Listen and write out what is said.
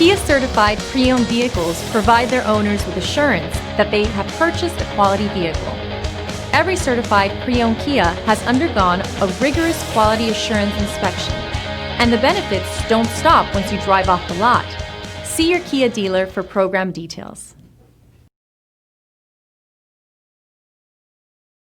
Kia certified pre-owned vehicles provide their owners with assurance that they have purchased a quality vehicle. Every certified pre-owned Kia has undergone a rigorous quality assurance inspection, and the benefits don't stop once you drive off the lot. See your Kia dealer for program details.